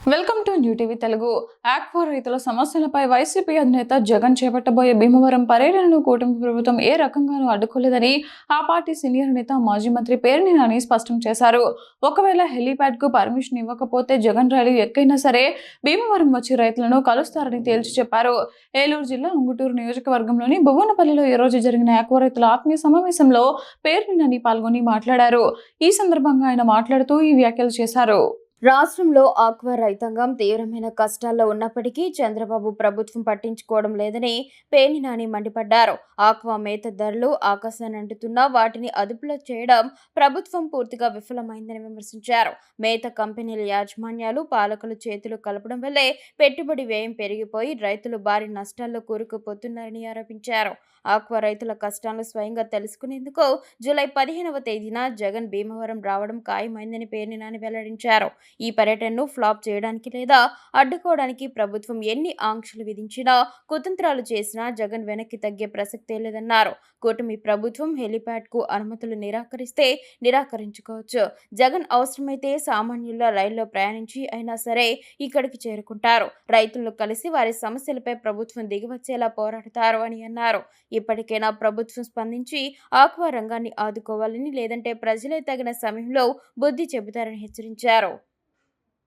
Welcome to new TV Telugu. Aqua రైతుల సమస్యలపై YCP అధినేత జగన్ చేపట్టబోయే భీమవరం పర్యటనను కూటమి ప్రభుత్వం ఏ రకంగానూ అడ్డుకోలేదని ఆ పార్టీ సీనియర్ నేత మాజీ మంత్రి పేర్ని నాని స్పష్టం చేశారు. ఒకవేళ హెలీప్యాడ్ కు పర్మిషన్ ఇవ్వకపోతే జగన్ రైలు ఎక్కైనా సరే భీమవరం వచ్చి రైతులను కలుస్తారని తేల్చి చెప్పారు. ఏలూరు జిల్లా ఉంగుటూరు నియోజకవర్గంలోని భువనపల్లిలో ఈ రోజు జరిగిన ఆక్వా రైతుల ఆత్మీయ సమావేశంలో పేర్ని నాని పాల్గొని మాట్లాడారు. ఈ సందర్భంగా ఆయన మాట్లాడుతూ ఈ వ్యాఖ్యలు చేశారు. రాష్ట్రంలో ఆక్వా రైతాంగం తీవ్రమైన కష్టాల్లో ఉన్నప్పటికీ చంద్రబాబు ప్రభుత్వం పట్టించుకోవడం లేదని పేర్ని నాని మండిపడ్డారు. ఆక్వా మేత ధరలు ఆకాశాన్ని అంటుతున్నా వాటిని అదుపులో చేయడం ప్రభుత్వం పూర్తిగా విఫలమైందని విమర్శించారు. మేత కంపెనీల యాజమాన్యాలు పాలకులు చేతులు కలపడం వల్లే పెట్టుబడి వ్యయం పెరిగిపోయి రైతులు భారీ నష్టాల్లో కూరుకుపోతున్నారని ఆరోపించారు. ఆక్వా రైతుల కష్టాలను స్వయంగా తెలుసుకునేందుకు జూలై 15వ తేదీన జగన్ భీమవరం రావడం ఖాయమైందని పేర్ని నాని వెల్లడించారు. ఈ పర్యటనను ఫ్లాప్ చేయడానికి లేదా అడ్డుకోవడానికి ప్రభుత్వం ఎన్ని ఆంక్షలు విధించినా కుతంత్రాలు చేసినా జగన్ వెనక్కి తగ్గే ప్రసక్తే లేదన్నారు. కూటమి ప్రభుత్వం హెలీప్యాడ్ కు అనుమతులు నిరాకరిస్తే నిరాకరించుకోవచ్చు. జగన్ అవసరమైతే సామాన్యుల రైల్లో ప్రయాణించి అయినా సరే ఇక్కడికి చేరుకుంటారు. రైతులను కలిసి వారి సమస్యలపై ప్రభుత్వం దిగివచ్చేలా పోరాడతారు అని అన్నారు. ఇప్పటికైనా ప్రభుత్వం స్పందించి ఆక్వా రంగాన్ని ఆదుకోవాలని, లేదంటే ప్రజలే తగిన సమయంలో బుద్ధి చెబుతారని హెచ్చరించారు.